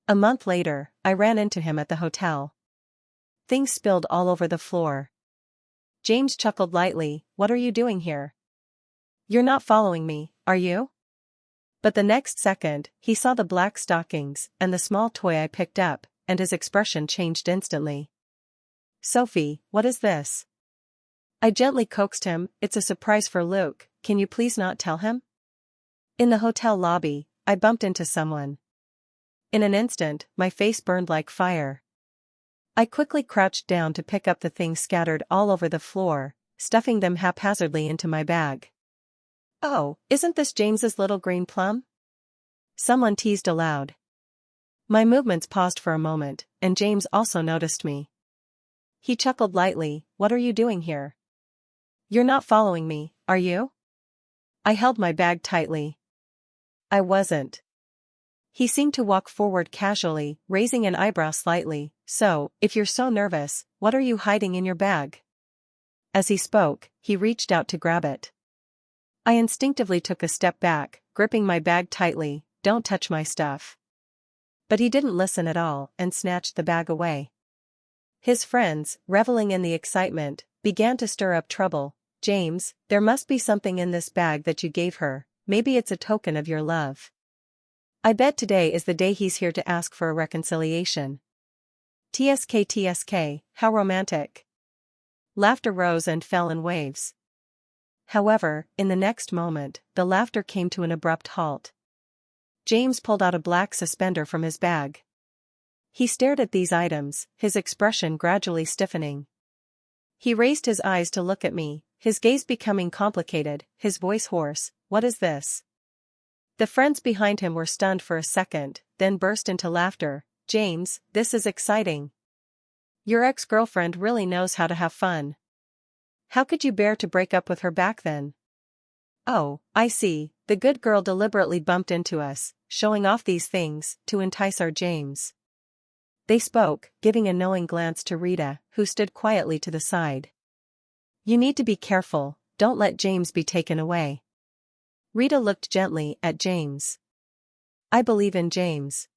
A month later, I ran into him at the hotel. Things spilled all over the floor. James chuckled lightly, "What are you doing here? You're not following me, are you?" But the next second, he saw the black stockings and the small toy I picked up, and his expression changed instantly. "Sophie, what is this?" I gently coaxed him. "It's a surprise for Luke, can you please not tell him?" In the hotel lobby, I bumped into someone. In an instant, my face burned like fire. I quickly crouched down to pick up the things scattered all over the floor, stuffing them haphazardly into my bag. "Oh, isn't this James's little green plum?" someone teased aloud. My movements paused for a moment, and James also noticed me. He chuckled lightly, "What are you doing here? You're not following me, are you?" I held my bag tightly. I wasn't. He seemed to walk forward casually, raising an eyebrow slightly. "So, if you're so nervous, what are you hiding in your bag?" As he spoke, he reached out to grab it. I instinctively took a step back, gripping my bag tightly. "Don't touch my stuff." But he didn't listen at all and snatched the bag away. His friends, reveling in the excitement, began to stir up trouble. "James, there must be something in this bag that you gave her, maybe it's a token of your love. I bet today is the day he's here to ask for a reconciliation." TSK, how romantic. Laughter rose and fell in waves. However, in the next moment, the laughter came to an abrupt halt. James pulled out a black suspender from his bag. He stared at these items, his expression gradually stiffening. He raised his eyes to look at me, his gaze becoming complicated, his voice hoarse. "What is this?" The friends behind him were stunned for a second, then burst into laughter. "James, this is exciting. Your ex-girlfriend really knows how to have fun. How could you bear to break up with her back then?" "Oh, I see, the good girl deliberately bumped into us, showing off these things, to entice our James." They spoke, giving a knowing glance to Rita, who stood quietly to the side. "You need to be careful, don't let James be taken away." Rita looked gently at James. "I believe in James."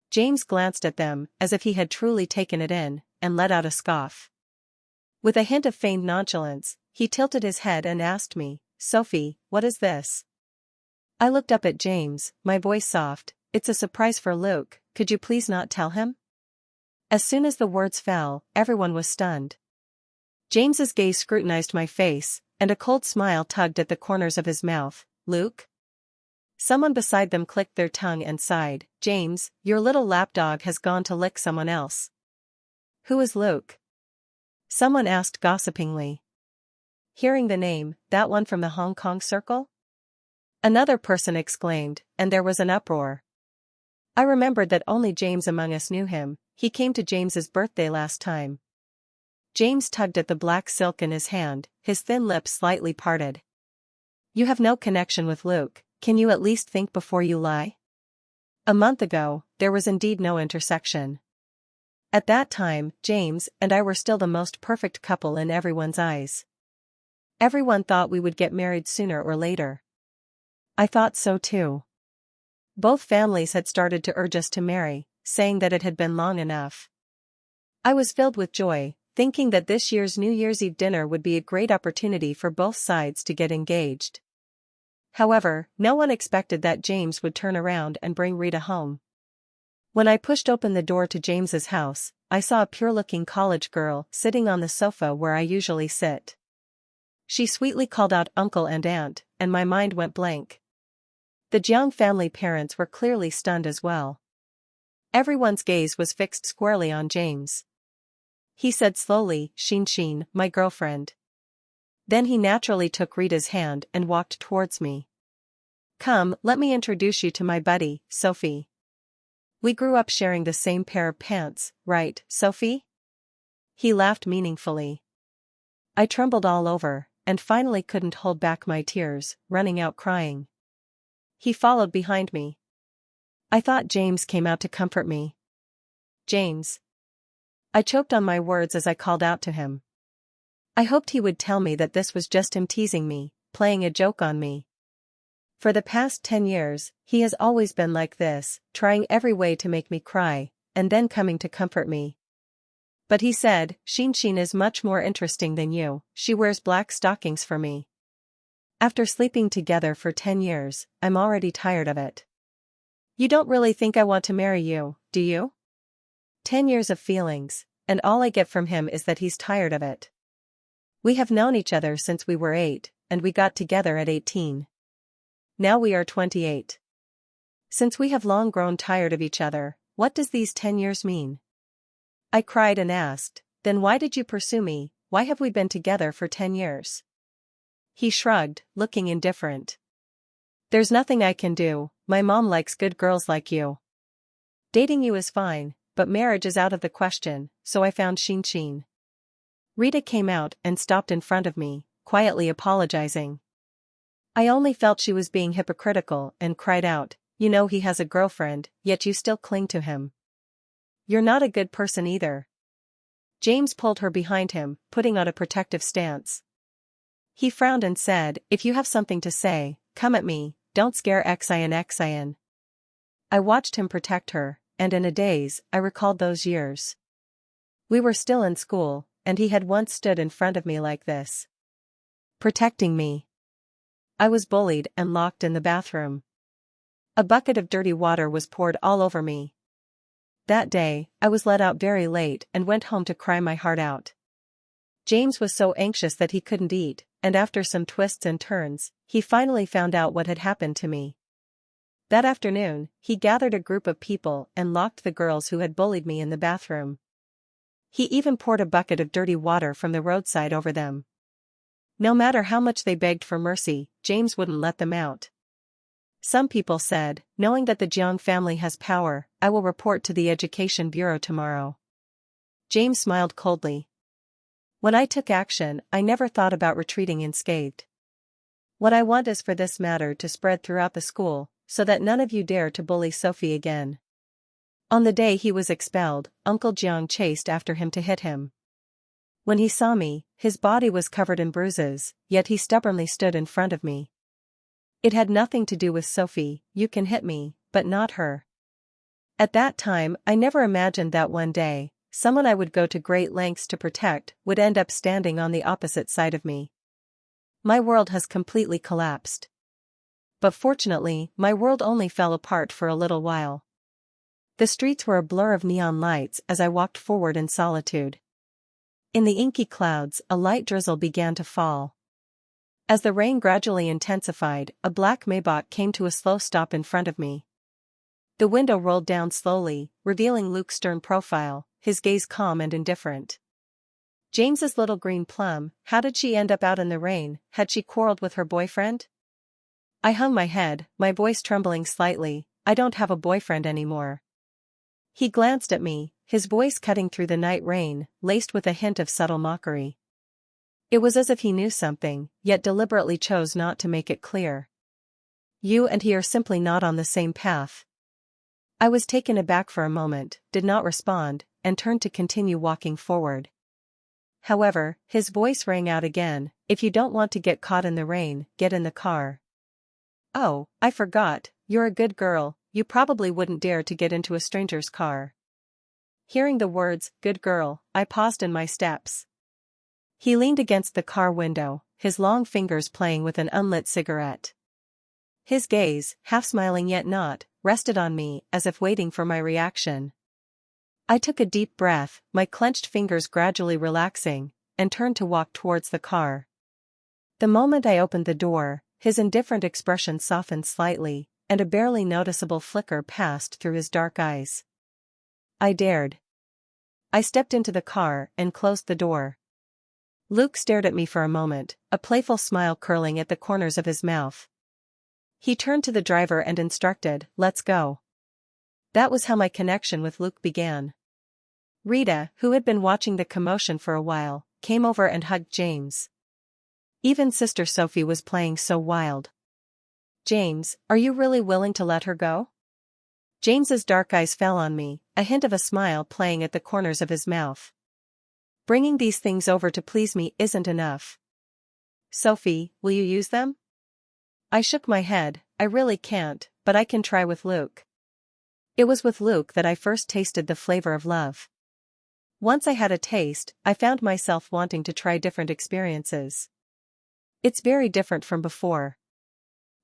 James glanced at them, as if he had truly taken it in, and let out a scoff. With a hint of feigned nonchalance, he tilted his head and asked me, "Sophie, what is this?" I looked up at James, my voice soft. "It's a surprise for Luke, could you please not tell him?" As soon as the words fell, everyone was stunned. James's gaze scrutinized my face, and a cold smile tugged at the corners of his mouth. "Luke?" Someone beside them clicked their tongue and sighed. "James, your little lapdog has gone to lick someone else." "Who is Luke?" someone asked gossipingly. Hearing the name, "That one from the Hong Kong circle?" another person exclaimed, and there was an uproar. I remembered that only James among us knew him. He came to James's birthday last time. James tugged at the black silk in his hand, his thin lips slightly parted. "You have no connection with Luke, can you at least think before you lie?" A month ago, there was indeed no intersection. At that time, James and I were still the most perfect couple in everyone's eyes. Everyone thought we would get married sooner or later. I thought so too. Both families had started to urge us to marry, saying that it had been long enough. I was filled with joy, thinking that this year's New Year's Eve dinner would be a great opportunity for both sides to get engaged. However, no one expected that James would turn around and bring Rita home. When I pushed open the door to James's house, I saw a pure-looking college girl sitting on the sofa where I usually sit. She sweetly called out uncle and aunt, and my mind went blank. The Jiang family parents were clearly stunned as well. Everyone's gaze was fixed squarely on James. He said slowly, Xin, my girlfriend." Then he naturally took Rita's hand and walked towards me. "Come, let me introduce you to my buddy, Sophie. We grew up sharing the same pair of pants, right, Sophie?" He laughed meaningfully. I trembled all over, and finally couldn't hold back my tears, running out crying. He followed behind me. I thought James came out to comfort me. "James." I choked on my words as I called out to him. I hoped he would tell me that this was just him teasing me, playing a joke on me. For the past 10 years, he has always been like this, trying every way to make me cry, and then coming to comfort me. But he said, Shin is much more interesting than you, she wears black stockings for me. After sleeping together for 10 years, I'm already tired of it. You don't really think I want to marry you, do you? 10 years of feelings, and all I get from him is that he's tired of it. We have known each other since we were 8, and we got together at 18. Now we are 28. Since we have long grown tired of each other, what does these 10 years mean? I cried and asked, then why did you pursue me, why have we been together for 10 years? He shrugged, looking indifferent. There's nothing I can do, my mom likes good girls like you. Dating you is fine, but marriage is out of the question, so I found Shin. Rita came out and stopped in front of me, quietly apologizing. I only felt she was being hypocritical and cried out, you know he has a girlfriend, yet you still cling to him. You're not a good person either. James pulled her behind him, putting on a protective stance. He frowned and said, if you have something to say, come at me, don't scare Xin. I watched him protect her, and in a daze, I recalled those years. We were still in school, and he had once stood in front of me like this. Protecting me. I was bullied and locked in the bathroom. A bucket of dirty water was poured all over me. That day, I was let out very late and went home to cry my heart out. James was so anxious that he couldn't eat, and after some twists and turns, he finally found out what had happened to me. That afternoon, he gathered a group of people and locked the girls who had bullied me in the bathroom. He even poured a bucket of dirty water from the roadside over them. No matter how much they begged for mercy, James wouldn't let them out. Some people said, knowing that the Jiang family has power, I will report to the Education Bureau tomorrow. James smiled coldly. When I took action, I never thought about retreating unscathed. What I want is for this matter to spread throughout the school, so that none of you dare to bully Sophie again. On the day he was expelled, Uncle Jiang chased after him to hit him. When he saw me, his body was covered in bruises, yet he stubbornly stood in front of me. It had nothing to do with Sophie, you can hit me, but not her. At that time, I never imagined that one day, someone I would go to great lengths to protect would end up standing on the opposite side of me. My world has completely collapsed. But fortunately, my world only fell apart for a little while. The streets were a blur of neon lights as I walked forward in solitude. In the inky clouds, a light drizzle began to fall. As the rain gradually intensified, a black Maybach came to a slow stop in front of me. The window rolled down slowly, revealing Luke's stern profile, his gaze calm and indifferent. James's little green plum, how did she end up out in the rain? Had she quarreled with her boyfriend? I hung my head, my voice trembling slightly. I don't have a boyfriend anymore. He glanced at me, his voice cutting through the night rain, laced with a hint of subtle mockery. It was as if he knew something, yet deliberately chose not to make it clear. You and he are simply not on the same path. I was taken aback for a moment, did not respond, and turned to continue walking forward. However, his voice rang out again, if you don't want to get caught in the rain, get in the car. Oh, I forgot, you're a good girl, you probably wouldn't dare to get into a stranger's car. Hearing the words, good girl, I paused in my steps. He leaned against the car window, his long fingers playing with an unlit cigarette. His gaze, half smiling yet not, rested on me as if waiting for my reaction. I took a deep breath, my clenched fingers gradually relaxing, and turned to walk towards the car. The moment I opened the door, his indifferent expression softened slightly, and a barely noticeable flicker passed through his dark eyes. I dared. I stepped into the car and closed the door. Luke stared at me for a moment, a playful smile curling at the corners of his mouth. He turned to the driver and instructed, let's go. That was how my connection with Luke began. Rita, who had been watching the commotion for a while, came over and hugged James. Even Sister Sophie was playing so wild. James, are you really willing to let her go? James's dark eyes fell on me, a hint of a smile playing at the corners of his mouth. Bringing these things over to please me isn't enough. Sophie, will you use them? I shook my head, I really can't, but I can try with Luke. It was with Luke that I first tasted the flavor of love. Once I had a taste, I found myself wanting to try different experiences. It's very different from before.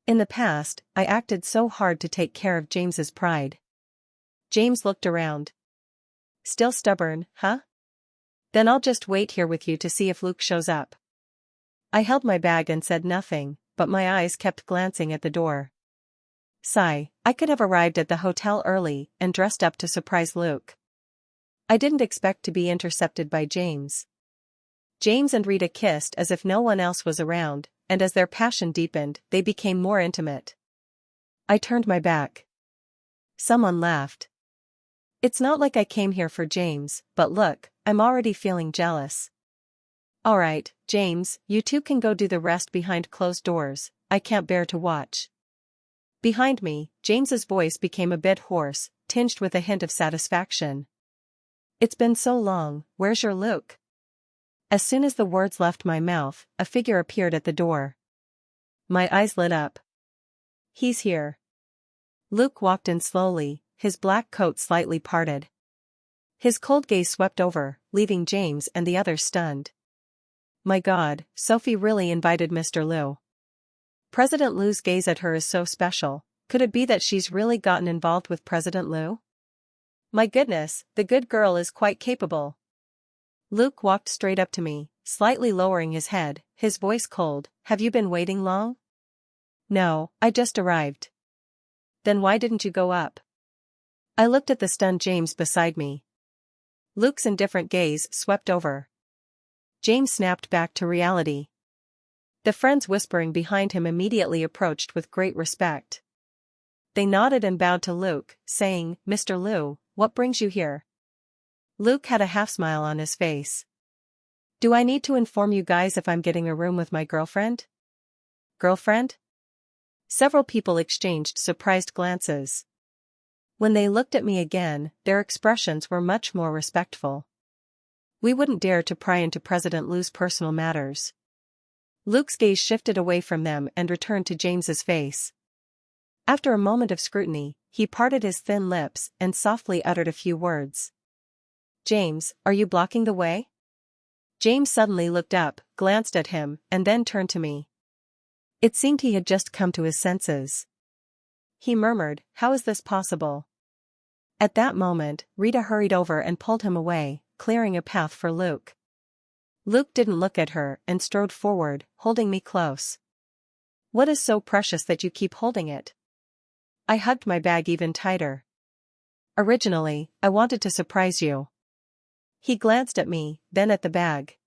In the past, I acted so hard to take care of James's pride. James looked around. Still stubborn, huh? Then I'll just wait here with you to see if Luke shows up. I held my bag and said nothing, but my eyes kept glancing at the door. Sigh, I could have arrived at the hotel early and dressed up to surprise Luke. I didn't expect to be intercepted by James. James and Rita kissed as if no one else was around, and as their passion deepened, they became more intimate. I turned my back. Someone laughed. It's not like I came here for James, but look, I'm already feeling jealous. Alright, James, you two can go do the rest behind closed doors, I can't bear to watch. Behind me, James's voice became a bit hoarse, tinged with a hint of satisfaction. It's been so long, where's your Luke? As soon as the words left my mouth, a figure appeared at the door. My eyes lit up. He's here. Luke walked in slowly, his black coat slightly parted. His cold gaze swept over, leaving James and the others stunned. My God, Sophie really invited Mr. Liu. President Liu's gaze at her is so special. Could it be that she's really gotten involved with President Liu? My goodness, the good girl is quite capable. Luke walked straight up to me, slightly lowering his head, his voice cold. Have you been waiting long? No, I just arrived. Then why didn't you go up? I looked at the stunned James beside me. Luke's indifferent gaze swept over. James snapped back to reality. The friends whispering behind him immediately approached with great respect. They nodded and bowed to Luke, saying, Mr. Liu, what brings you here? Luke had a half-smile on his face. Do I need to inform you guys if I'm getting a room with my girlfriend? Girlfriend? Several people exchanged surprised glances. When they looked at me again, their expressions were much more respectful. We wouldn't dare to pry into President Liu's personal matters. Luke's gaze shifted away from them and returned to James's face. After a moment of scrutiny, he parted his thin lips and softly uttered a few words. James, are you blocking the way? James suddenly looked up, glanced at him, and then turned to me. It seemed he had just come to his senses. He murmured, how is this possible? At that moment, Rita hurried over and pulled him away, clearing a path for Luke. Luke didn't look at her and strode forward, holding me close. What is so precious that you keep holding it? I hugged my bag even tighter. Originally, I wanted to surprise you. He glanced at me, then at the bag.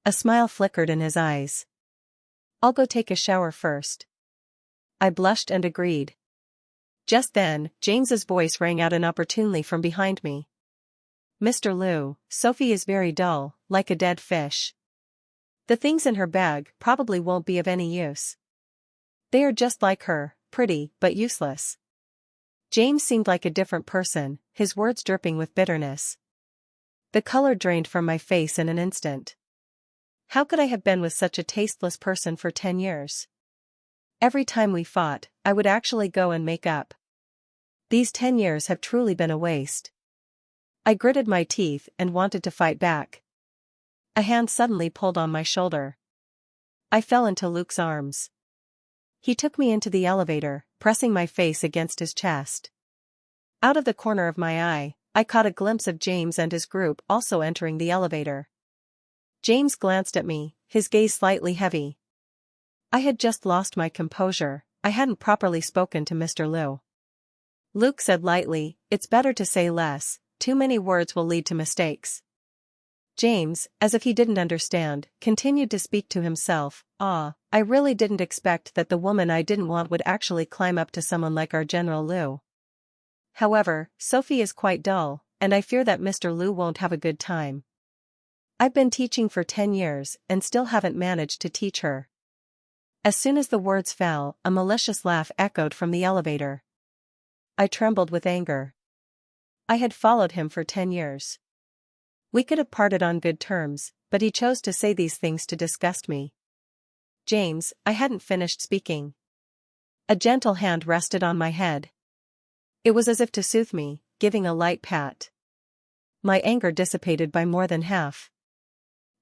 A smile flickered in his eyes. I'll go take a shower first. I blushed and agreed. Just then, James's voice rang out inopportunely from behind me. Mr. Liu, Sophie is very dull, like a dead fish. The things in her bag probably won't be of any use. They are just like her, pretty but useless. James seemed like a different person, his words dripping with bitterness. The color drained from my face in an instant. How could I have been with such a tasteless person for 10 years? Every time we fought, I would actually go and make up. These 10 years have truly been a waste. I gritted my teeth and wanted to fight back. A hand suddenly pulled on my shoulder. I fell into Luke's arms. He took me into the elevator, pressing my face against his chest. Out of the corner of my eye, I caught a glimpse of James and his group also entering the elevator. James glanced at me, his gaze slightly heavy. I had just lost my composure. I hadn't properly spoken to Mr. Liu. Luke said lightly, it's better to say less, too many words will lead to mistakes. James, as if he didn't understand, continued to speak to himself, I really didn't expect that the woman I didn't want would actually climb up to someone like our General Liu. However, Sophie is quite dull, and I fear that Mr. Liu won't have a good time. I've been teaching for 10 years and still haven't managed to teach her. As soon as the words fell, a malicious laugh echoed from the elevator. I trembled with anger. I had followed him for 10 years. We could have parted on good terms, but he chose to say these things to disgust me. James, I hadn't finished speaking. A gentle hand rested on my head. It was as if to soothe me, giving a light pat. My anger dissipated by more than half.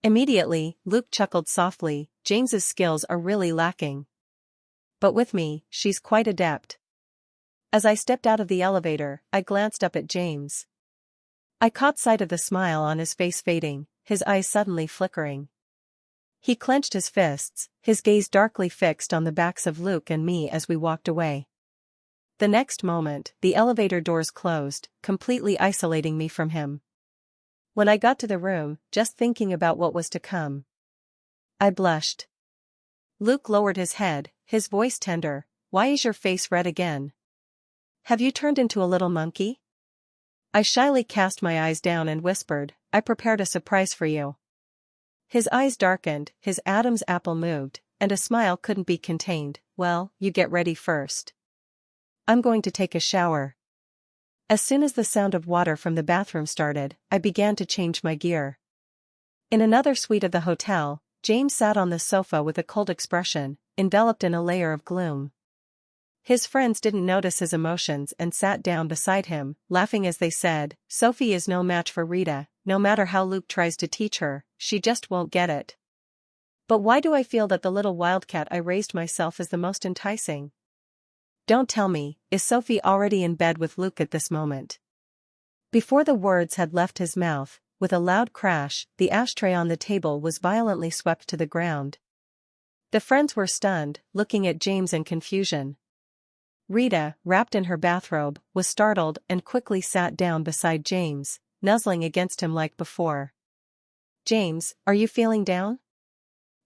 Immediately, Luke chuckled softly, James's skills are really lacking. But with me, she's quite adept. As I stepped out of the elevator, I glanced up at James. I caught sight of the smile on his face fading, his eyes suddenly flickering. He clenched his fists, his gaze darkly fixed on the backs of Luke and me as we walked away. The next moment, the elevator doors closed, completely isolating me from him. When I got to the room, just thinking about what was to come, I blushed. Luke lowered his head, his voice tender. Why is your face red again? Have you turned into a little monkey? I shyly cast my eyes down and whispered, I prepared a surprise for you. His eyes darkened, his Adam's apple moved, and a smile couldn't be contained. Well, you get ready first. I'm going to take a shower. As soon as the sound of water from the bathroom started, I began to change my gear. In another suite of the hotel, James sat on the sofa with a cold expression, enveloped in a layer of gloom. His friends didn't notice his emotions and sat down beside him, laughing as they said, Sophie is no match for Rita, no matter how Luke tries to teach her, she just won't get it. But why do I feel that the little wildcat I raised myself is the most enticing? Don't tell me, is Sophie already in bed with Luke at this moment? Before the words had left his mouth, with a loud crash, the ashtray on the table was violently swept to the ground. The friends were stunned, looking at James in confusion. Rita, wrapped in her bathrobe, was startled and quickly sat down beside James, nuzzling against him like before. James, are you feeling down?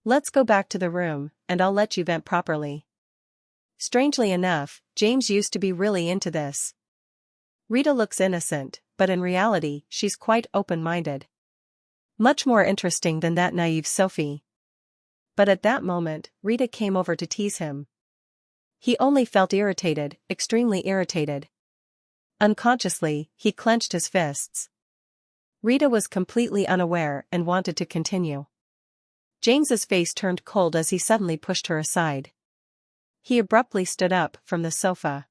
Let's go back to the room, and I'll let you vent properly. Strangely enough, James used to be really into this. Rita looks innocent, but in reality, she's quite open-minded. Much more interesting than that naive Sophie. But at that moment, Rita came over to tease him. He only felt irritated, extremely irritated. Unconsciously, he clenched his fists. Rita was completely unaware and wanted to continue. James's face turned cold as he suddenly pushed her aside. He abruptly stood up from the sofa.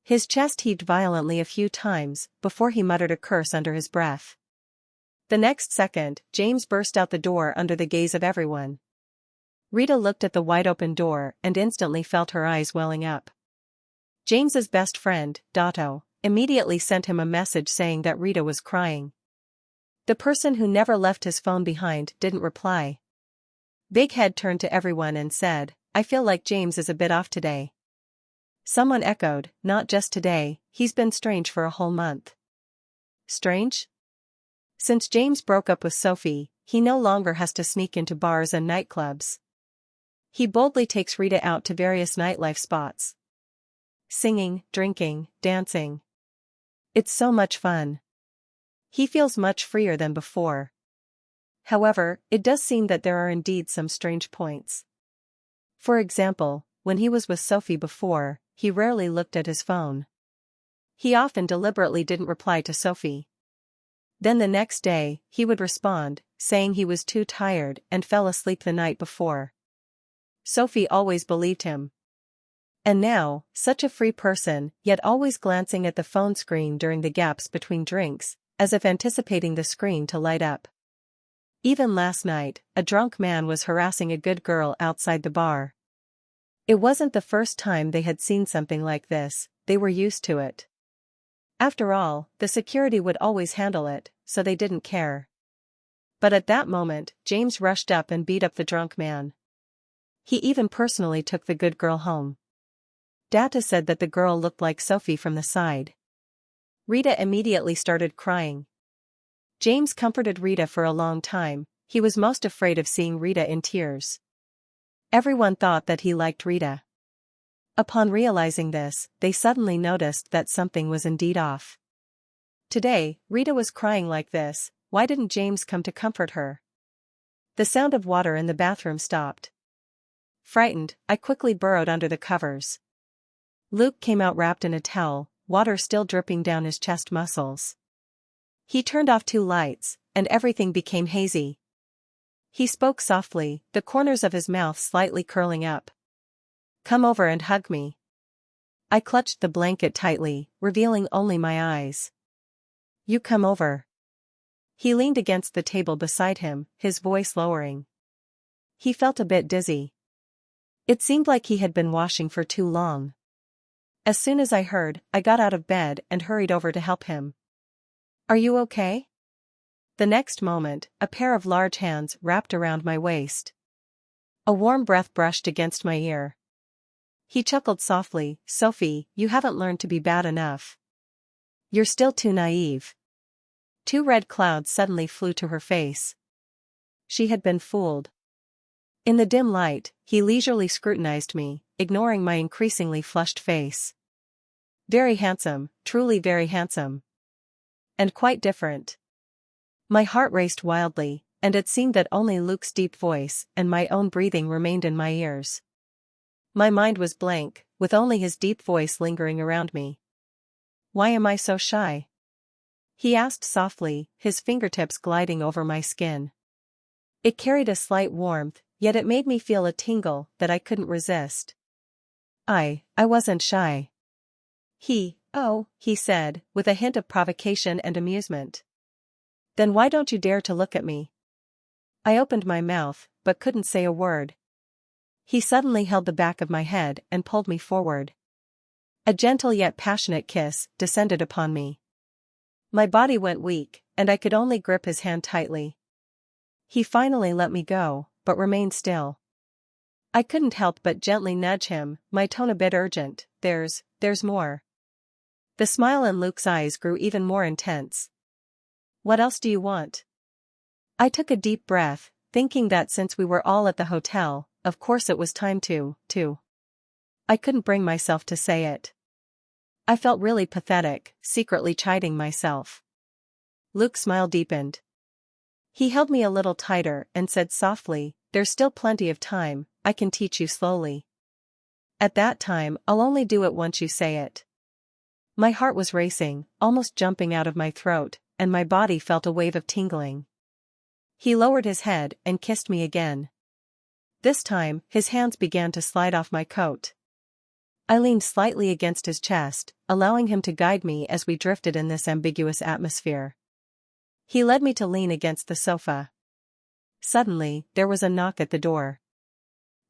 His chest heaved violently a few times, before he muttered a curse under his breath. The next second, James burst out the door under the gaze of everyone. Rita looked at the wide-open door and instantly felt her eyes welling up. James's best friend, Dotto, immediately sent him a message saying that Rita was crying. The person who never left his phone behind didn't reply. Big Head turned to everyone and said, I feel like James is a bit off today. Someone echoed, not just today, he's been strange for a whole month. Strange? Since James broke up with Sophie, he no longer has to sneak into bars and nightclubs. He boldly takes Rita out to various nightlife spots. Singing, drinking, dancing. It's so much fun. He feels much freer than before. However, it does seem that there are indeed some strange points. For example, when he was with Sophie before, he rarely looked at his phone. He often deliberately didn't reply to Sophie. Then the next day, he would respond, saying he was too tired and fell asleep the night before. Sophie always believed him. And now, such a free person, yet always glancing at the phone screen during the gaps between drinks, as if anticipating the screen to light up. Even last night, a drunk man was harassing a good girl outside the bar. It wasn't the first time they had seen something like this, they were used to it. After all, the security would always handle it, so they didn't care. But at that moment, James rushed up and beat up the drunk man. He even personally took the good girl home. Data said that the girl looked like Sophie from the side. Rita immediately started crying. James comforted Rita for a long time, he was most afraid of seeing Rita in tears. Everyone thought that he liked Rita. Upon realizing this, they suddenly noticed that something was indeed off. Today, Rita was crying like this, why didn't James come to comfort her? The sound of water in the bathroom stopped. Frightened, I quickly burrowed under the covers. Luke came out wrapped in a towel, water still dripping down his chest muscles. He turned off 2 lights, and everything became hazy. He spoke softly, the corners of his mouth slightly curling up. Come over and hug me. I clutched the blanket tightly, revealing only my eyes. You come over. He leaned against the table beside him, his voice lowering. He felt a bit dizzy. It seemed like he had been washing for too long. As soon as I heard, I got out of bed and hurried over to help him. Are you okay? The next moment, a pair of large hands wrapped around my waist. A warm breath brushed against my ear. He chuckled softly, Sophie, you haven't learned to be bad enough. You're still too naive. 2 red clouds suddenly flew to her face. She had been fooled. In the dim light, he leisurely scrutinized me, ignoring my increasingly flushed face. Very handsome, truly very handsome. And quite different. My heart raced wildly, and it seemed that only Luke's deep voice and my own breathing remained in my ears. My mind was blank, with only his deep voice lingering around me. Why am I so shy? He asked softly, his fingertips gliding over my skin. It carried a slight warmth, yet it made me feel a tingle that I couldn't resist. I wasn't shy. He said, with a hint of provocation and amusement. Then why don't you dare to look at me? I opened my mouth, but couldn't say a word. He suddenly held the back of my head and pulled me forward. A gentle yet passionate kiss descended upon me. My body went weak, and I could only grip his hand tightly. He finally let me go, but remained still. I couldn't help but gently nudge him, my tone a bit urgent. There's more. The smile in Luke's eyes grew even more intense. What else do you want? I took a deep breath, thinking that since we were all at the hotel, of course it was time to. I couldn't bring myself to say it. I felt really pathetic, secretly chiding myself. Luke's smile deepened. He held me a little tighter and said softly, there's still plenty of time, I can teach you slowly. At that time, I'll only do it once you say it. My heart was racing, almost jumping out of my throat, and my body felt a wave of tingling. He lowered his head and kissed me again. This time, his hands began to slide off my coat. I leaned slightly against his chest, allowing him to guide me as we drifted in this ambiguous atmosphere. He led me to lean against the sofa. Suddenly, there was a knock at the door.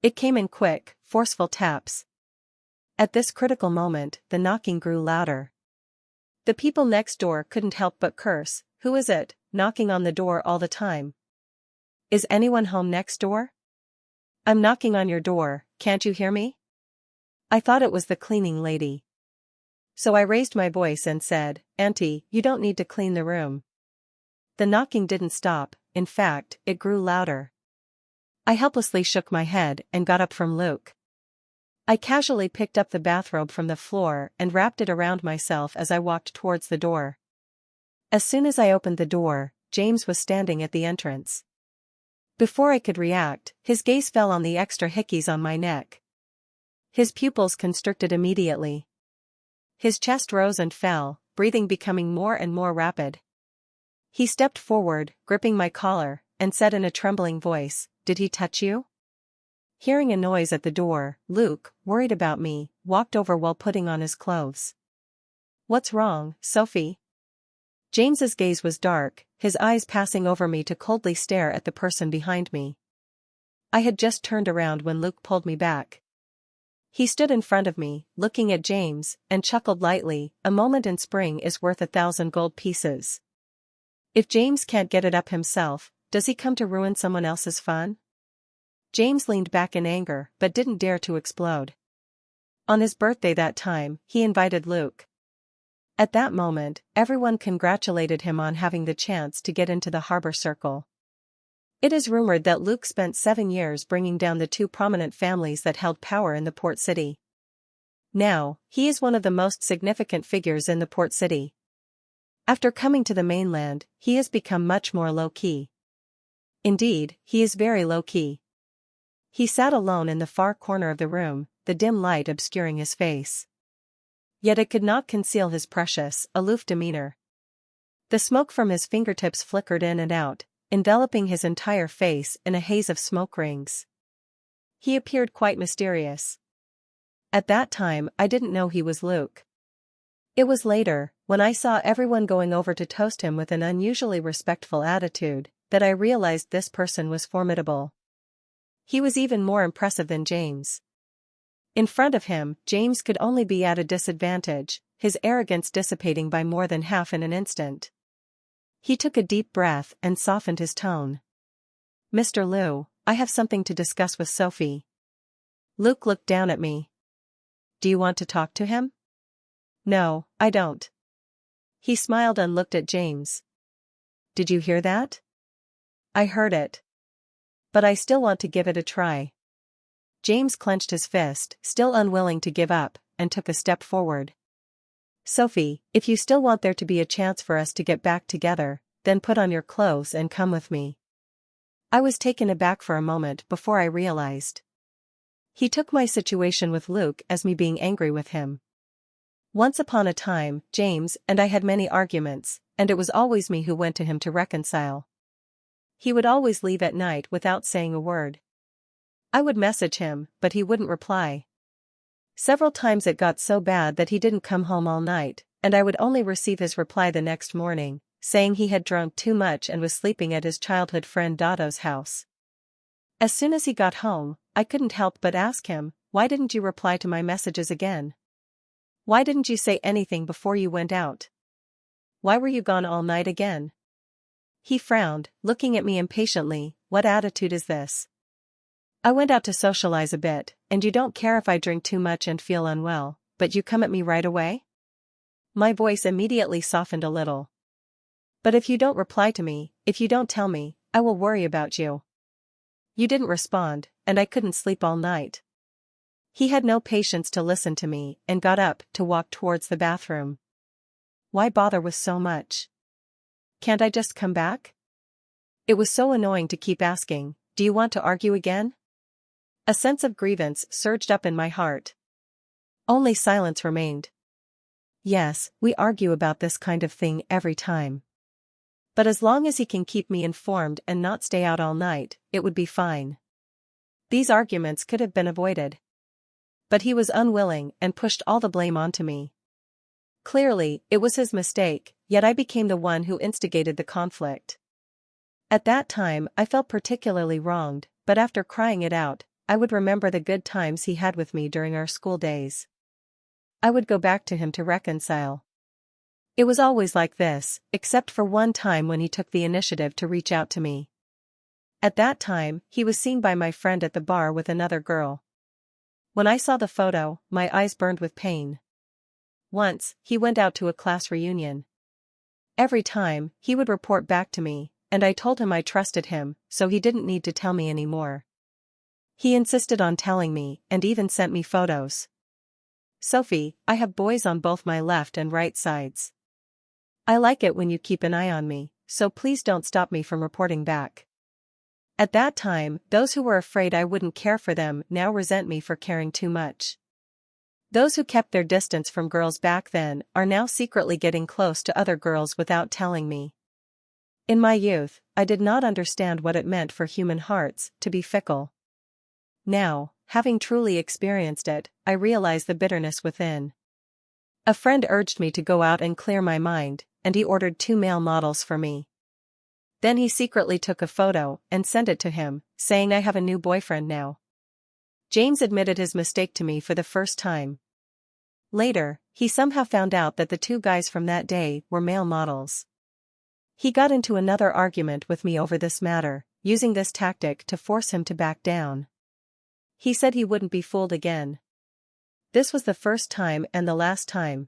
It came in quick, forceful taps. At this critical moment, the knocking grew louder. The people next door couldn't help but curse, who is it, knocking on the door all the time? Is anyone home next door? I'm knocking on your door, can't you hear me? I thought it was the cleaning lady. So I raised my voice and said, Auntie, you don't need to clean the room. The knocking didn't stop, in fact, it grew louder. I helplessly shook my head and got up from Luke. I casually picked up the bathrobe from the floor and wrapped it around myself as I walked towards the door. As soon as I opened the door, James was standing at the entrance. Before I could react, his gaze fell on the extra hickeys on my neck. His pupils constricted immediately. His chest rose and fell, breathing becoming more and more rapid. He stepped forward, gripping my collar, and said in a trembling voice, Did he touch you? Hearing a noise at the door, Luke, worried about me, walked over while putting on his clothes. What's wrong, Sophie? James's gaze was dark, his eyes passing over me to coldly stare at the person behind me. I had just turned around when Luke pulled me back. He stood in front of me, looking at James, and chuckled lightly, a moment in spring is worth 1,000 gold pieces. If James can't get it up himself, does he come to ruin someone else's fun? James leaned back in anger but didn't dare to explode. On his birthday that time, he invited Luke. At that moment, everyone congratulated him on having the chance to get into the harbor circle. It is rumored that Luke spent 7 years bringing down the 2 prominent families that held power in the port city. Now, he is one of the most significant figures in the port city. After coming to the mainland, he has become much more low-key. Indeed, he is very low-key. He sat alone in the far corner of the room, the dim light obscuring his face. Yet it could not conceal his precious, aloof demeanor. The smoke from his fingertips flickered in and out, enveloping his entire face in a haze of smoke rings. He appeared quite mysterious. At that time I didn't know he was Luke. It was later, when I saw everyone going over to toast him with an unusually respectful attitude, that I realized this person was formidable. He was even more impressive than James. In front of him, James could only be at a disadvantage, his arrogance dissipating by more than half in an instant. He took a deep breath and softened his tone. "Mr. Liu, I have something to discuss with Sophie." Luke looked down at me. "Do you want to talk to him?" "No, I don't." He smiled and looked at James. "Did you hear that?" "I heard it. But I still want to give it a try." James clenched his fist, still unwilling to give up, and took a step forward. "Sophie, if you still want there to be a chance for us to get back together, then put on your clothes and come with me." I was taken aback for a moment before I realized. He took my situation with Luke as me being angry with him. Once upon a time, James and I had many arguments, and it was always me who went to him to reconcile. He would always leave at night without saying a word. I would message him, but he wouldn't reply. Several times it got so bad that he didn't come home all night, and I would only receive his reply the next morning, saying he had drunk too much and was sleeping at his childhood friend Dotto's house. As soon as he got home, I couldn't help but ask him, "Why didn't you reply to my messages again? Why didn't you say anything before you went out? Why were you gone all night again?" He frowned, looking at me impatiently. "What attitude is this? I went out to socialize a bit, and you don't care if I drink too much and feel unwell, but you come at me right away?" My voice immediately softened a little. "But if you don't reply to me, if you don't tell me, I will worry about you. You didn't respond, and I couldn't sleep all night." He had no patience to listen to me and got up to walk towards the bathroom. Why bother with so much? Can't I just come back? It was so annoying to keep asking, "Do you want to argue again?" A sense of grievance surged up in my heart. Only silence remained. "Yes, we argue about this kind of thing every time. But as long as he can keep me informed and not stay out all night, it would be fine." These arguments could have been avoided. But he was unwilling and pushed all the blame onto me. Clearly, it was his mistake, yet I became the one who instigated the conflict. At that time I felt particularly wronged, but after crying it out, I would remember the good times he had with me during our school days. I would go back to him to reconcile. It was always like this, except for one time when he took the initiative to reach out to me. At that time, he was seen by my friend at the bar with another girl. When I saw the photo, my eyes burned with pain. Once, he went out to a class reunion. Every time, he would report back to me, and I told him I trusted him, so he didn't need to tell me anymore. He insisted on telling me, and even sent me photos. "Sophie, I have boys on both my left and right sides. I like it when you keep an eye on me, so please don't stop me from reporting back." At that time, those who were afraid I wouldn't care for them now resent me for caring too much. Those who kept their distance from girls back then are now secretly getting close to other girls without telling me. In my youth, I did not understand what it meant for human hearts to be fickle. Now, having truly experienced it, I realize the bitterness within. A friend urged me to go out and clear my mind, and he ordered 2 male models for me. Then he secretly took a photo and sent it to him, saying I have a new boyfriend now. James admitted his mistake to me for the first time. Later, he somehow found out that the 2 guys from that day were male models. He got into another argument with me over this matter, using this tactic to force him to back down. He said he wouldn't be fooled again. This was the first time and the last time.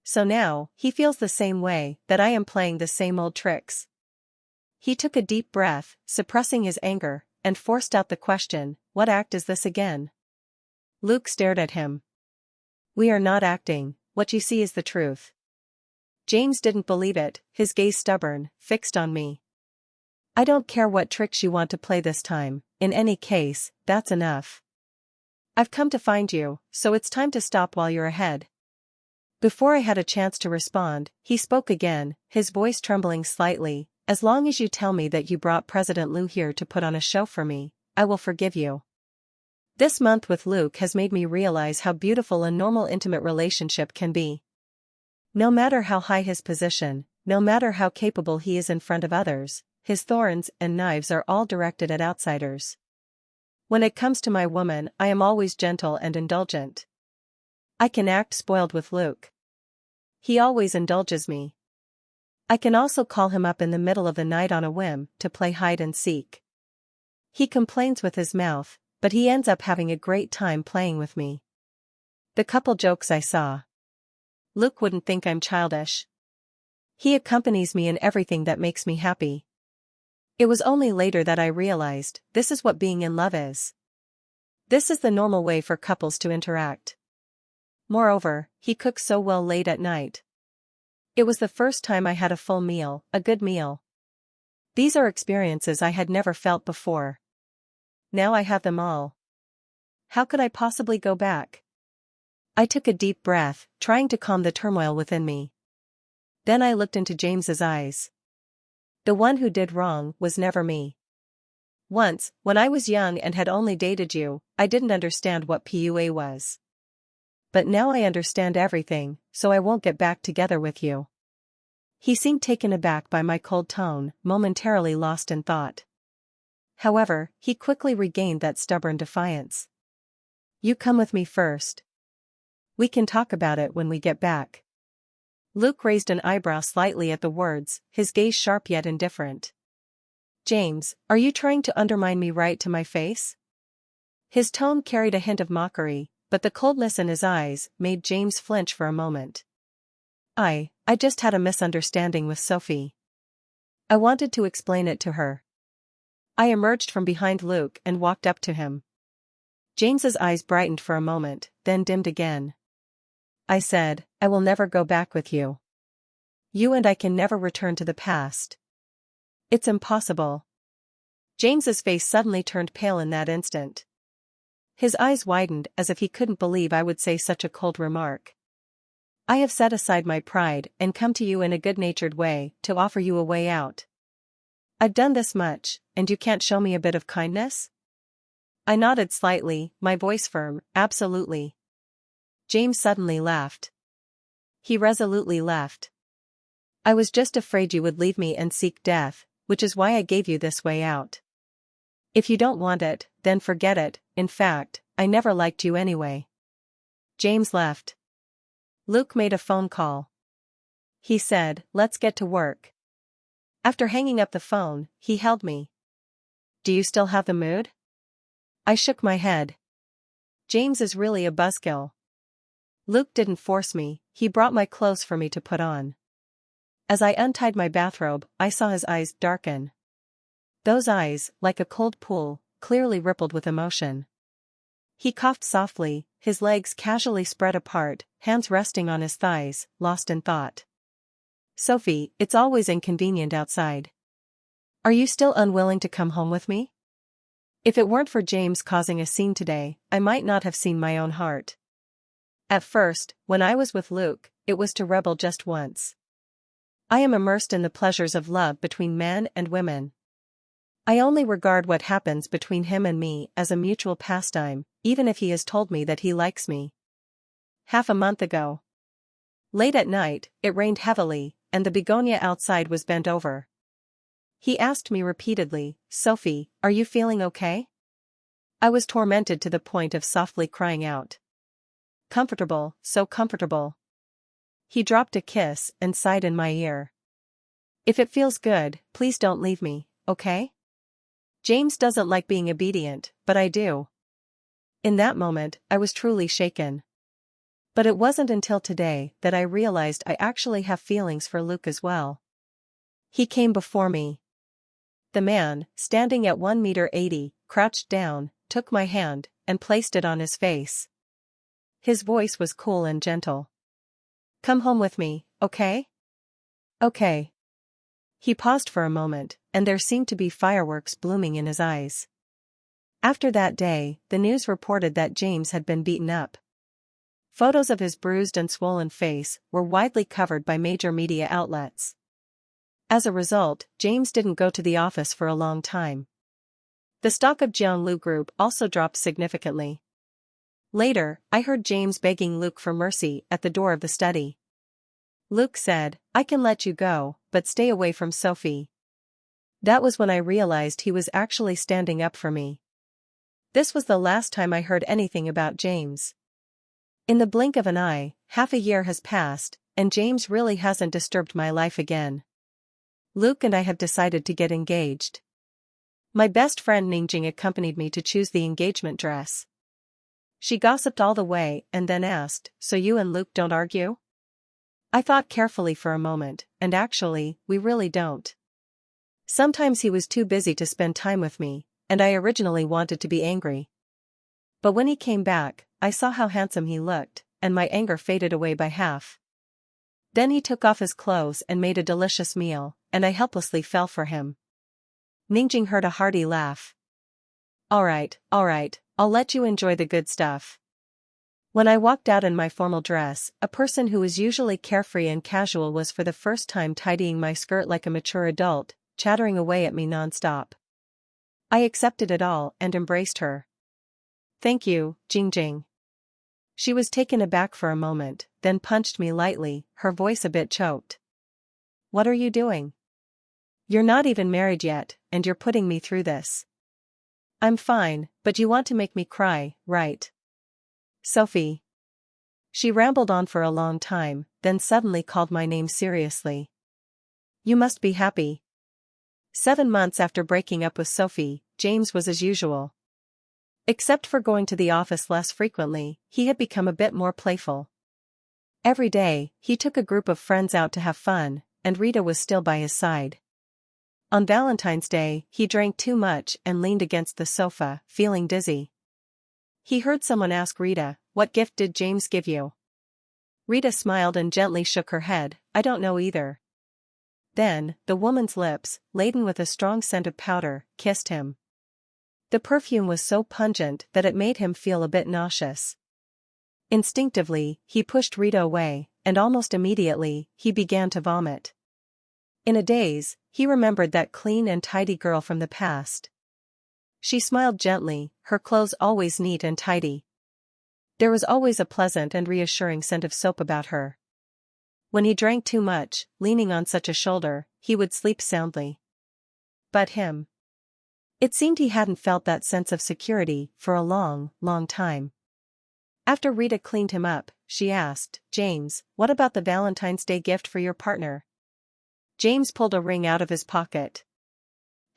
So now, he feels the same way, that I am playing the same old tricks. He took a deep breath, suppressing his anger, and forced out the question, "What act is this again?" Luke stared at him. "We are not acting, what you see is the truth." James didn't believe it, his gaze stubborn, fixed on me. "I don't care what tricks you want to play this time, in any case, that's enough. I've come to find you, so it's time to stop while you're ahead." Before I had a chance to respond, he spoke again, his voice trembling slightly. "As long as you tell me that you brought President Liu here to put on a show for me, I will forgive you." This month with Luke has made me realize how beautiful a normal intimate relationship can be. No matter how high his position, no matter how capable he is in front of others, his thorns and knives are all directed at outsiders. When it comes to my woman, I am always gentle and indulgent. I can act spoiled with Luke. He always indulges me. I can also call him up in the middle of the night on a whim to play hide and seek. He complains with his mouth, but he ends up having a great time playing with me. The couple jokes I saw. Luke wouldn't think I'm childish. He accompanies me in everything that makes me happy. It was only later that I realized this is what being in love is. This is the normal way for couples to interact. Moreover, he cooks so well late at night. It was the first time I had a full meal, a good meal. These are experiences I had never felt before. Now I have them all. How could I possibly go back? I took a deep breath, trying to calm the turmoil within me. Then I looked into James's eyes. The one who did wrong was never me. Once, when I was young and had only dated you, I didn't understand what PUA was. But now I understand everything, so I won't get back together with you. He seemed taken aback by my cold tone, momentarily lost in thought. However, he quickly regained that stubborn defiance. You come with me first. We can talk about it when we get back. Luke raised an eyebrow slightly at the words, his gaze sharp yet indifferent. James, are you trying to undermine me right to my face? His tone carried a hint of mockery, but the coldness in his eyes made James flinch for a moment. I just had a misunderstanding with Sophie. I wanted to explain it to her. I emerged from behind Luke and walked up to him. James's eyes brightened for a moment, then dimmed again. I said, I will never go back with you. You and I can never return to the past. It's impossible. James's face suddenly turned pale in that instant. His eyes widened as if he couldn't believe I would say such a cold remark. I have set aside my pride and come to you in a good-natured way to offer you a way out. I've done this much, and you can't show me a bit of kindness? I nodded slightly, my voice firm, absolutely. James suddenly laughed. He resolutely left. I was just afraid you would leave me and seek death, which is why I gave you this way out. If you don't want it, then forget it. In fact, I never liked you anyway. James left. Luke made a phone call. He said, let's get to work. After hanging up the phone, he held me. Do you still have the mood? I shook my head. James is really a buzzkill. Luke didn't force me, he brought my clothes for me to put on. As I untied my bathrobe, I saw his eyes darken. Those eyes, like a cold pool, clearly rippled with emotion. He coughed softly, his legs casually spread apart, hands resting on his thighs, lost in thought. Sophie, it's always inconvenient outside. Are you still unwilling to come home with me? If it weren't for James causing a scene today, I might not have seen my own heart. At first, when I was with Luke, it was to rebel just once. I am immersed in the pleasures of love between men and women. I only regard what happens between him and me as a mutual pastime, even if he has told me that he likes me. Half a month ago. Late at night, it rained heavily, and the begonia outside was bent over. He asked me repeatedly, Sophie, are you feeling okay? I was tormented to the point of softly crying out. Comfortable, so comfortable. He dropped a kiss and sighed in my ear. If it feels good, please don't leave me, okay? James doesn't like being obedient, but I do. In that moment, I was truly shaken. But it wasn't until today that I realized I actually have feelings for Luke as well. He came before me. The man, standing at 1.80 meters, crouched down, took my hand, and placed it on his face. His voice was cool and gentle. Come home with me, okay? Okay. He paused for a moment, and there seemed to be fireworks blooming in his eyes. After that day, the news reported that James had been beaten up. Photos of his bruised and swollen face were widely covered by major media outlets. As a result, James didn't go to the office for a long time. The stock of Jianglu Group also dropped significantly. Later, I heard James begging Luke for mercy at the door of the study. Luke said, "I can let you go, but stay away from Sophie." That was when I realized he was actually standing up for me. This was the last time I heard anything about James. In the blink of an eye, half a year has passed, and James really hasn't disturbed my life again. Luke and I have decided to get engaged. My best friend Ningjing accompanied me to choose the engagement dress. She gossiped all the way and then asked, "So you and Luke don't argue?" I thought carefully for a moment, and actually, we really don't. Sometimes he was too busy to spend time with me, and I originally wanted to be angry. But when he came back, I saw how handsome he looked, and my anger faded away by half. Then he took off his clothes and made a delicious meal, and I helplessly fell for him. Ningjing heard a hearty laugh. All right, I'll let you enjoy the good stuff." When I walked out in my formal dress, a person who was usually carefree and casual was for the first time tidying my skirt like a mature adult, chattering away at me non-stop. I accepted it all and embraced her. "Thank you, Jingjing." She was taken aback for a moment, then punched me lightly, her voice a bit choked. "What are you doing? You're not even married yet, and you're putting me through this." "I'm fine, but you want to make me cry, right? Sophie." She rambled on for a long time, then suddenly called my name seriously. "You must be happy." 7 months after breaking up with Sophie, James was as usual. Except for going to the office less frequently, he had become a bit more playful. Every day, he took a group of friends out to have fun, and Rita was still by his side. On Valentine's Day, he drank too much and leaned against the sofa, feeling dizzy. He heard someone ask Rita, "What gift did James give you?" Rita smiled and gently shook her head, "I don't know either." Then, the woman's lips, laden with a strong scent of powder, kissed him. The perfume was so pungent that it made him feel a bit nauseous. Instinctively, he pushed Rita away, and almost immediately, he began to vomit. In a daze, he remembered that clean and tidy girl from the past. She smiled gently, her clothes always neat and tidy. There was always a pleasant and reassuring scent of soap about her. When he drank too much, leaning on such a shoulder, he would sleep soundly. But him. It seemed he hadn't felt that sense of security for a long, long time. After Rita cleaned him up, she asked, "James, what about the Valentine's Day gift for your partner?" James pulled a ring out of his pocket.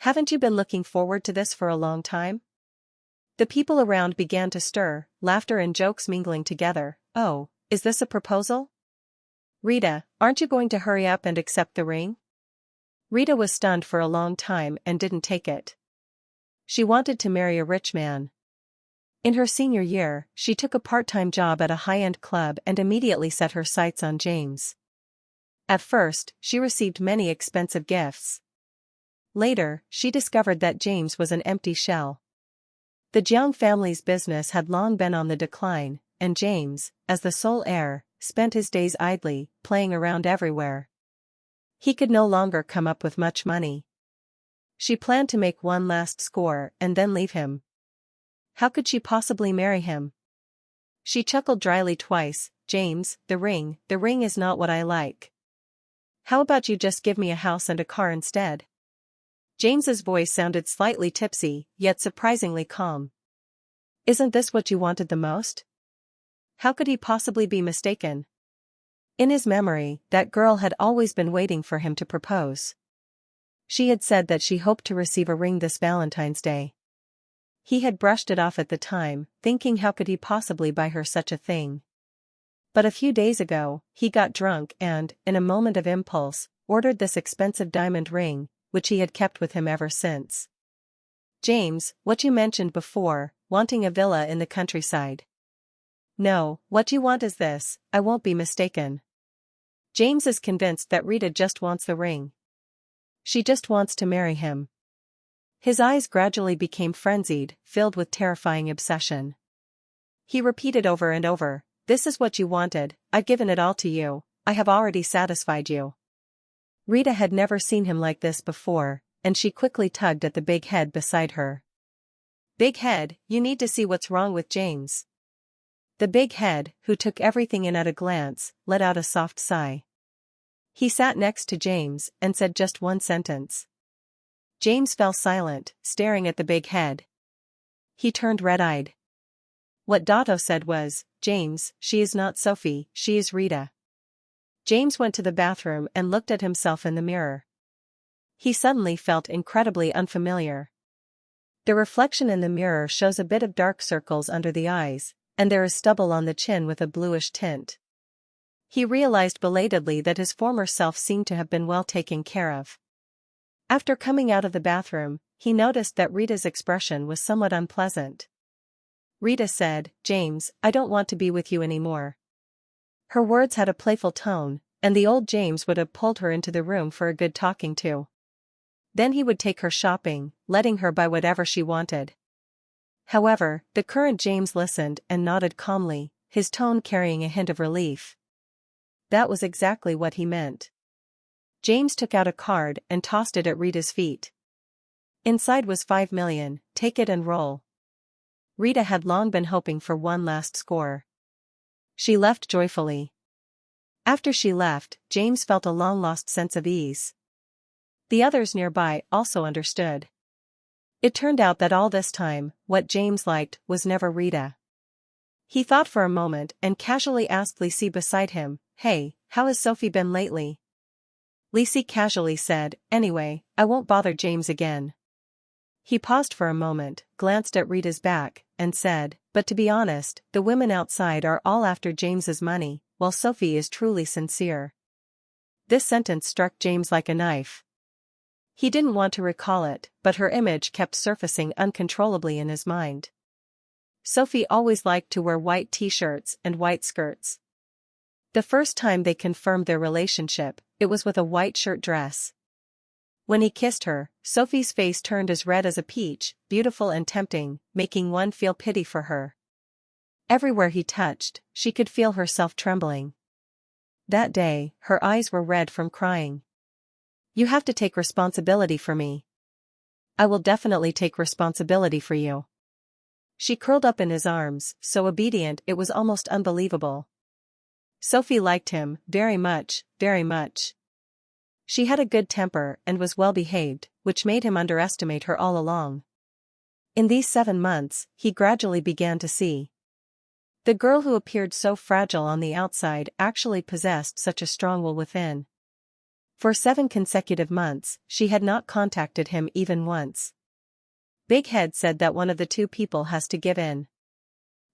"Haven't you been looking forward to this for a long time?" The people around began to stir, laughter and jokes mingling together. "Oh, is this a proposal? Rita, aren't you going to hurry up and accept the ring?" Rita was stunned for a long time and didn't take it. She wanted to marry a rich man. In her senior year, she took a part-time job at a high-end club and immediately set her sights on James. At first, she received many expensive gifts. Later, she discovered that James was an empty shell. The Jiang family's business had long been on the decline, and James, as the sole heir, spent his days idly, playing around everywhere. He could no longer come up with much money. She planned to make one last score and then leave him. How could she possibly marry him? She chuckled dryly twice. "James, the ring is not what I like. How about you just give me a house and a car instead?" James's voice sounded slightly tipsy, yet surprisingly calm. "Isn't this what you wanted the most?" How could he possibly be mistaken? In his memory, that girl had always been waiting for him to propose. She had said that she hoped to receive a ring this Valentine's Day. He had brushed it off at the time, thinking how could he possibly buy her such a thing. But a few days ago, he got drunk and, in a moment of impulse, ordered this expensive diamond ring, which he had kept with him ever since. "James, what you mentioned before, wanting a villa in the countryside. No, what you want is this, I won't be mistaken." James is convinced that Rita just wants the ring. She just wants to marry him. His eyes gradually became frenzied, filled with terrifying obsession. He repeated over and over, "This is what you wanted, I've given it all to you, I have already satisfied you." Rita had never seen him like this before, and she quickly tugged at the big head beside her. Big head, you need to see what's wrong with James. The big head, who took everything in at a glance, let out a soft sigh. He sat next to James and said just one sentence. James fell silent, staring at the big head. He turned red-eyed. What Dotto said was, James, she is not Sophie, she is Rita. James went to the bathroom and looked at himself in the mirror. He suddenly felt incredibly unfamiliar. The reflection in the mirror shows a bit of dark circles under the eyes, and there is stubble on the chin with a bluish tint. He realized belatedly that his former self seemed to have been well taken care of. After coming out of the bathroom, he noticed that Rita's expression was somewhat unpleasant. Rita said, James, I don't want to be with you anymore. Her words had a playful tone, and the old James would have pulled her into the room for a good talking to. Then he would take her shopping, letting her buy whatever she wanted. However, the current James listened and nodded calmly, his tone carrying a hint of relief. That was exactly what he meant. James took out a card and tossed it at Rita's feet. Inside was 5 million, take it and roll. Rita had long been hoping for one last score. She left joyfully. After she left, James felt a long-lost sense of ease. The others nearby also understood. It turned out that all this time, what James liked was never Rita. He thought for a moment and casually asked Lisi beside him, Hey, how has Sophie been lately? Lisi casually said, Anyway, I won't bother James again. He paused for a moment, glanced at Rita's back, and said, But to be honest, the women outside are all after James's money, while Sophie is truly sincere. This sentence struck James like a knife. He didn't want to recall it, but her image kept surfacing uncontrollably in his mind. Sophie always liked to wear white t-shirts and white skirts. The first time they confirmed their relationship, it was with a white shirt dress. When he kissed her, Sophie's face turned as red as a peach, beautiful and tempting, making one feel pity for her. Everywhere he touched, she could feel herself trembling. That day, her eyes were red from crying. You have to take responsibility for me. I will definitely take responsibility for you. She curled up in his arms, so obedient it was almost unbelievable. Sophie liked him, very much, very much. She had a good temper and was well behaved, which made him underestimate her all along. In these 7 months, he gradually began to see. The girl who appeared so fragile on the outside actually possessed such a strong will within. For 7 consecutive months, she had not contacted him even once. Big Head said that one of the two people has to give in.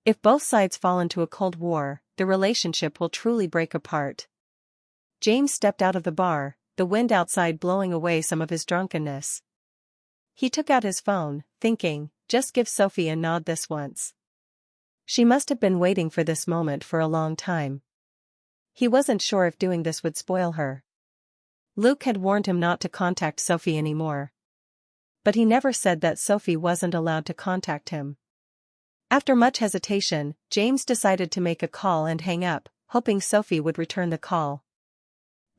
If both sides fall into a cold war, the relationship will truly break apart. James stepped out of the bar, the wind outside blowing away some of his drunkenness. He took out his phone, thinking, just give Sophie a nod this once. She must have been waiting for this moment for a long time. He wasn't sure if doing this would spoil her. Luke had warned him not to contact Sophie anymore. But he never said that Sophie wasn't allowed to contact him. After much hesitation, James decided to make a call and hang up, hoping Sophie would return the call.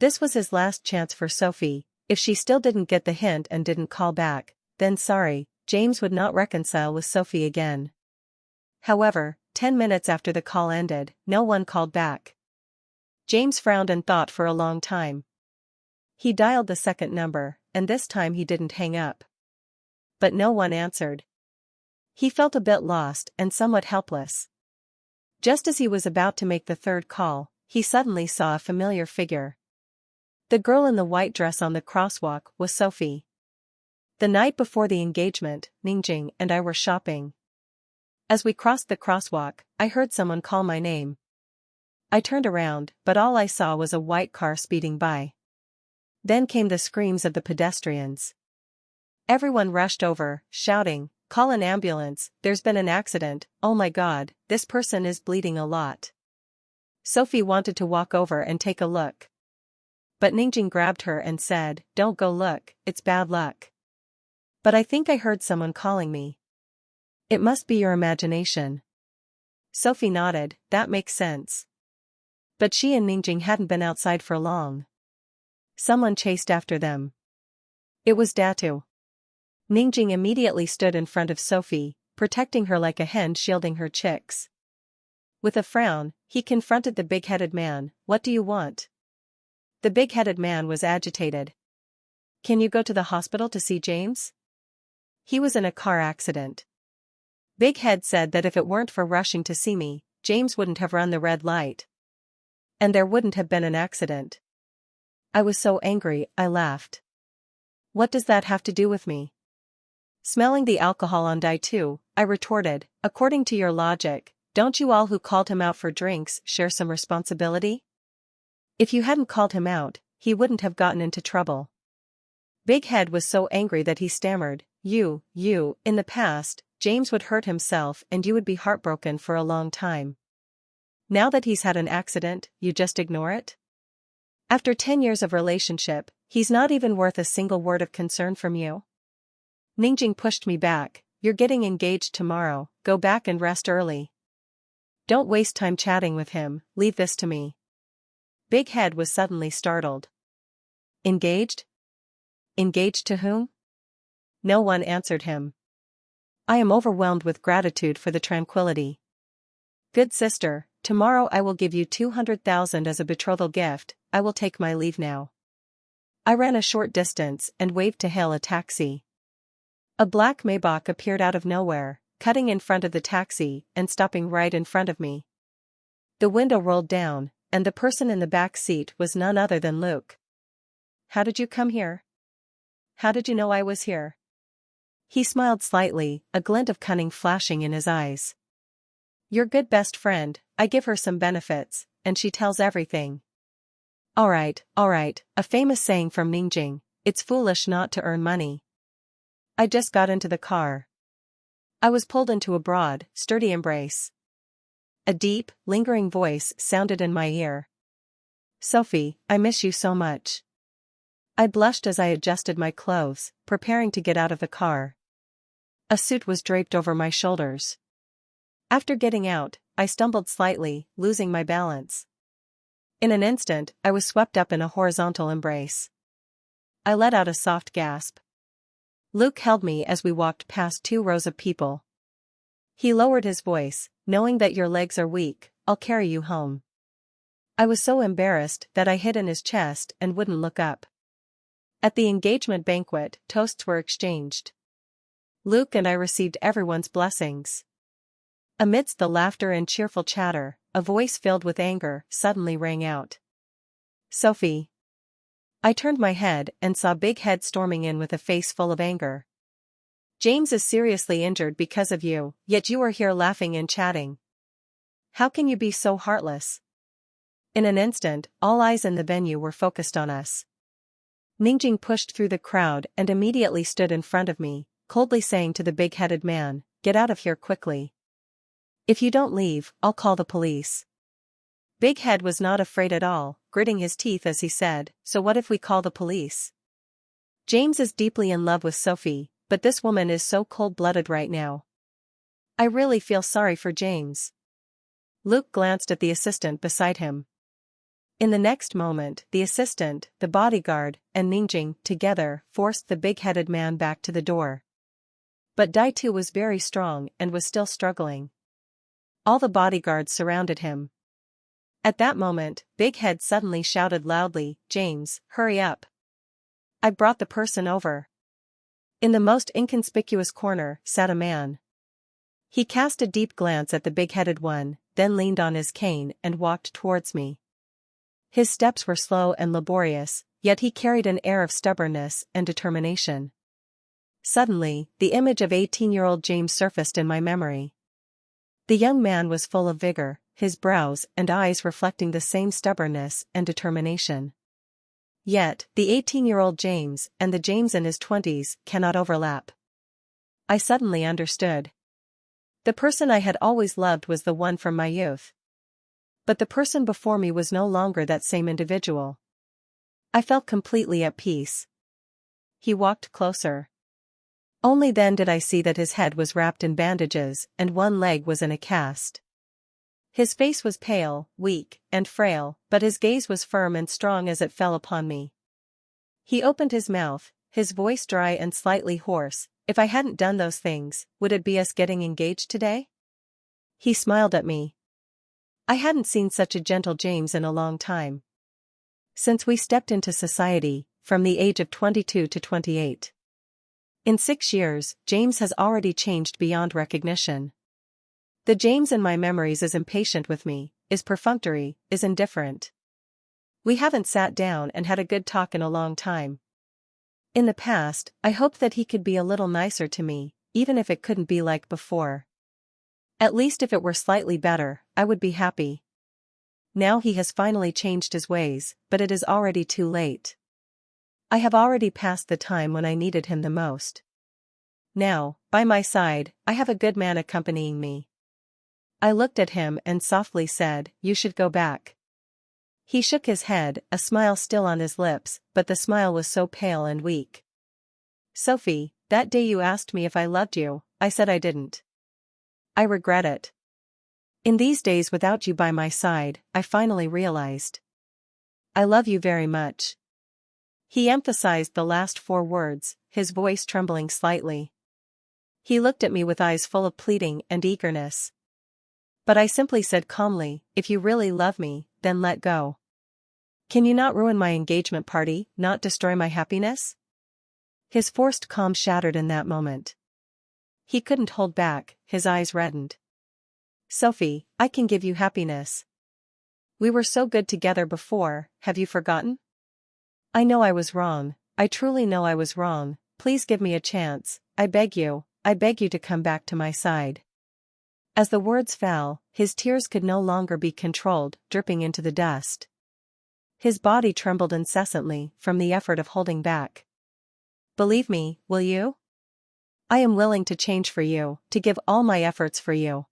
This was his last chance for Sophie. If she still didn't get the hint and didn't call back, then sorry, James would not reconcile with Sophie again. However, 10 minutes after the call ended, no one called back. James frowned and thought for a long time. He dialed the second number, and this time he didn't hang up. But no one answered. He felt a bit lost and somewhat helpless. Just as he was about to make the third call, he suddenly saw a familiar figure. The girl in the white dress on the crosswalk was Sophie. The night before the engagement, Ningjing and I were shopping. As we crossed the crosswalk, I heard someone call my name. I turned around, but all I saw was a white car speeding by. Then came the screams of the pedestrians. Everyone rushed over, shouting, "Call an ambulance, there's been an accident, oh my God, this person is bleeding a lot." Sophie wanted to walk over and take a look. But Ningjing grabbed her and said, "Don't go look, it's bad luck." "But I think I heard someone calling me." "It must be your imagination." Sophie nodded, "That makes sense." But she and Ningjing hadn't been outside for long. Someone chased after them. It was Datu. Ningjing immediately stood in front of Sophie, protecting her like a hen shielding her chicks. With a frown, he confronted the big-headed man. "What do you want?" The big-headed man was agitated. "Can you go to the hospital to see James? He was in a car accident." Big Head said that if it weren't for rushing to see me, James wouldn't have run the red light. And there wouldn't have been an accident. I was so angry, I laughed. "What does that have to do with me?" Smelling the alcohol on Die too, I retorted, "According to your logic, don't you all who called him out for drinks share some responsibility? If you hadn't called him out, he wouldn't have gotten into trouble." Big Head was so angry that he stammered, You, in the past, James would hurt himself and you would be heartbroken for a long time. Now that he's had an accident, you just ignore it? After 10 years of relationship, he's not even worth a single word of concern from you?" Ningjing pushed me back. "You're getting engaged tomorrow, go back and rest early. Don't waste time chatting with him, leave this to me." Big Head was suddenly startled. "Engaged? Engaged to whom?" No one answered him. I am overwhelmed with gratitude for the tranquility. "Good sister, tomorrow I will give you 200,000 as a betrothal gift. I will take my leave now." I ran a short distance and waved to hail a taxi. A black Maybach appeared out of nowhere, cutting in front of the taxi and stopping right in front of me. The window rolled down, and the person in the back seat was none other than Luke. "How did you come here? How did you know I was here?" He smiled slightly, a glint of cunning flashing in his eyes. "Your good best friend, I give her some benefits, and she tells everything." All right, a famous saying from Ningjing, "It's foolish not to earn money." I just got into the car. I was pulled into a broad, sturdy embrace. A deep, lingering voice sounded in my ear. "Sophie, I miss you so much." I blushed as I adjusted my clothes, preparing to get out of the car. A suit was draped over my shoulders. After getting out, I stumbled slightly, losing my balance. In an instant, I was swept up in a horizontal embrace. I let out a soft gasp. Luke held me as we walked past 2 rows of people. He lowered his voice, "Knowing that your legs are weak, I'll carry you home." I was so embarrassed that I hid in his chest and wouldn't look up. At the engagement banquet, toasts were exchanged. Luke and I received everyone's blessings. Amidst the laughter and cheerful chatter, a voice filled with anger suddenly rang out. "Sophie." I turned my head and saw Big Head storming in with a face full of anger. "James is seriously injured because of you, yet you are here laughing and chatting. How can you be so heartless?" In an instant, all eyes in the venue were focused on us. Ningjing pushed through the crowd and immediately stood in front of me, coldly saying to the big-headed man, "Get out of here quickly. If you don't leave, I'll call the police." Big Head was not afraid at all, gritting his teeth as he said, "So what if we call the police? James is deeply in love with Sophie, but this woman is so cold-blooded right now. I really feel sorry for James." Luke glanced at the assistant beside him. In the next moment, the assistant, the bodyguard, and Ningjing, together, forced the big-headed man back to the door. But Dai too was very strong and was still struggling. All the bodyguards surrounded him. At that moment, Big Head suddenly shouted loudly, "James, hurry up. I've brought the person over." In the most inconspicuous corner sat a man. He cast a deep glance at the big-headed one, then leaned on his cane and walked towards me. His steps were slow and laborious, yet he carried an air of stubbornness and determination. Suddenly, the image of 18-year-old James surfaced in my memory. The young man was full of vigor, his brows and eyes reflecting the same stubbornness and determination. Yet, the 18-year-old James and the James in his 20s cannot overlap. I suddenly understood. The person I had always loved was the one from my youth. But the person before me was no longer that same individual. I felt completely at peace. He walked closer. Only then did I see that his head was wrapped in bandages and one leg was in a cast. His face was pale, weak, and frail, but his gaze was firm and strong as it fell upon me. He opened his mouth, his voice dry and slightly hoarse, if I hadn't done those things, would it be us getting engaged today? He smiled at me. I hadn't seen such a gentle James in a long time. Since we stepped into society, from the age of 22 to 28. In 6 years, James has already changed beyond recognition. The James in my memories is impatient with me, is perfunctory, is indifferent. We haven't sat down and had a good talk in a long time. In the past, I hoped that he could be a little nicer to me, even if it couldn't be like before. At least if it were slightly better, I would be happy. Now he has finally changed his ways, but it is already too late. I have already passed the time when I needed him the most. Now, by my side, I have a good man accompanying me. I looked at him and softly said, "You should go back." He shook his head, a smile still on his lips, but the smile was so pale and weak. "Sophie, that day you asked me if I loved you, I said I didn't. I regret it. In these days without you by my side, I finally realized. I love you very much." He emphasized the last 4 words, his voice trembling slightly. He looked at me with eyes full of pleading and eagerness. But I simply said calmly, "If you really love me, then let go. Can you not ruin my engagement party, not destroy my happiness?" His forced calm shattered in that moment. He couldn't hold back, his eyes reddened. "Sophie, I can give you happiness. We were so good together before, have you forgotten? I know I was wrong, I truly know I was wrong, please give me a chance, I beg you to come back to my side." As the words fell, his tears could no longer be controlled, dripping into the dust. His body trembled incessantly from the effort of holding back. "Believe me, will you? I am willing to change for you, to give all my efforts for you.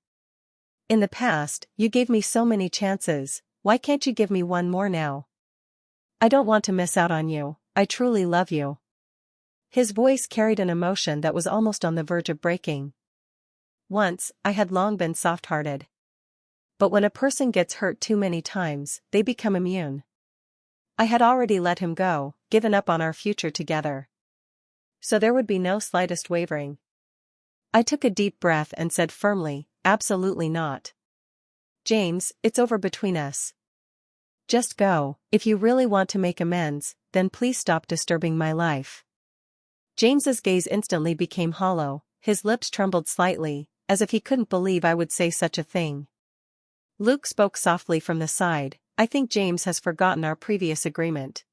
In the past, you gave me so many chances, why can't you give me one more now? I don't want to miss out on you, I truly love you." His voice carried an emotion that was almost on the verge of breaking. Once, I had long been soft-hearted. But when a person gets hurt too many times, they become immune. I had already let him go, given up on our future together. So there would be no slightest wavering. I took a deep breath and said firmly, "Absolutely not. James, it's over between us. Just go, if you really want to make amends, then please stop disturbing my life." James's gaze instantly became hollow, his lips trembled slightly, as if he couldn't believe I would say such a thing. Luke spoke softly from the side, "I think James has forgotten our previous agreement."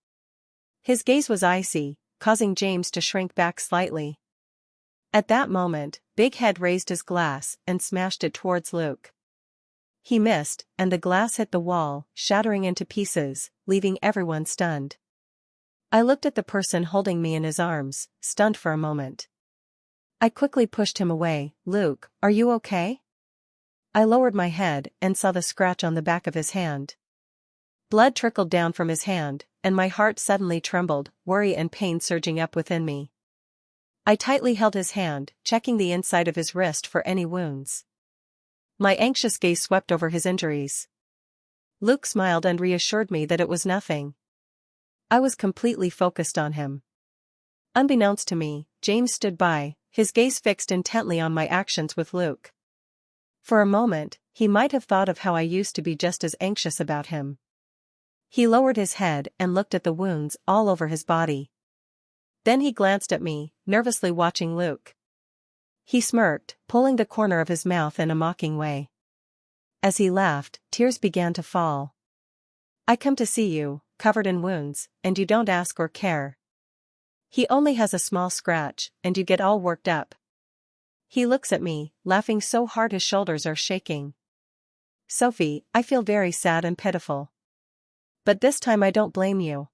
His gaze was icy, causing James to shrink back slightly. At that moment, Big Head raised his glass and smashed it towards Luke. He missed, and the glass hit the wall, shattering into pieces, leaving everyone stunned. I looked at the person holding me in his arms, stunned for a moment. I quickly pushed him away. "Luke, are you okay?" I lowered my head and saw the scratch on the back of his hand. Blood trickled down from his hand, and my heart suddenly trembled, worry and pain surging up within me. I tightly held his hand, checking the inside of his wrist for any wounds. My anxious gaze swept over his injuries. Luke smiled and reassured me that it was nothing. I was completely focused on him. Unbeknownst to me, James stood by, his gaze fixed intently on my actions with Luke. For a moment, he might have thought of how I used to be just as anxious about him. He lowered his head and looked at the wounds all over his body. Then he glanced at me, nervously watching Luke. He smirked, pulling the corner of his mouth in a mocking way. As he laughed, tears began to fall. "I come to see you, covered in wounds, and you don't ask or care. He only has a small scratch, and you get all worked up." He looks at me, laughing so hard his shoulders are shaking. "Sophie, I feel very sad and pitiful. But this time I don't blame you."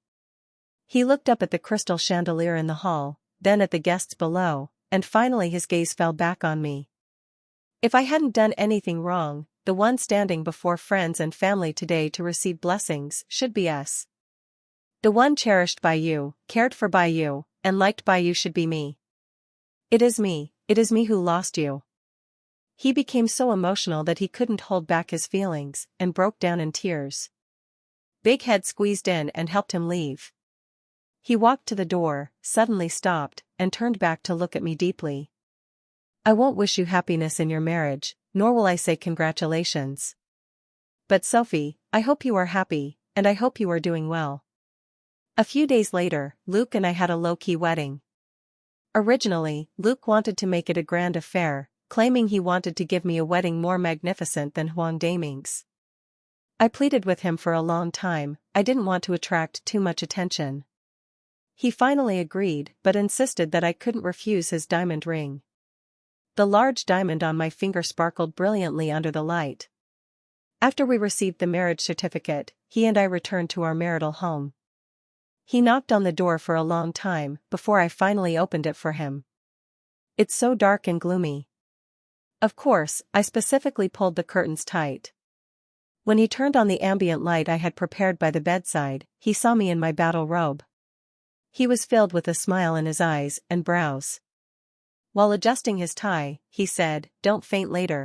He looked up at the crystal chandelier in the hall, then at the guests below, and finally his gaze fell back on me. "If I hadn't done anything wrong, the one standing before friends and family today to receive blessings should be us. The one cherished by you, cared for by you, and liked by you should be me. It is me who lost you." He became so emotional that he couldn't hold back his feelings, and broke down in tears. Big Head squeezed in and helped him leave. He walked to the door, suddenly stopped, and turned back to look at me deeply. I won't wish you happiness in your marriage, nor will I say congratulations. But Sophie, I hope you are happy, and I hope you are doing well. A few days later, Luke and I had a low-key wedding. Originally, Luke wanted to make it a grand affair, claiming he wanted to give me a wedding more magnificent than Huang Daming's. I pleaded with him for a long time, I didn't want to attract too much attention. He finally agreed but insisted that I couldn't refuse his diamond ring. The large diamond on my finger sparkled brilliantly under the light. After we received the marriage certificate, he and I returned to our marital home. He knocked on the door for a long time before I finally opened it for him. It's so dark and gloomy. Of course, I specifically pulled the curtains tight. When he turned on the ambient light I had prepared by the bedside, he saw me in my battle robe. He was filled with a smile in his eyes and brows. While adjusting his tie, he said, "Don't faint later."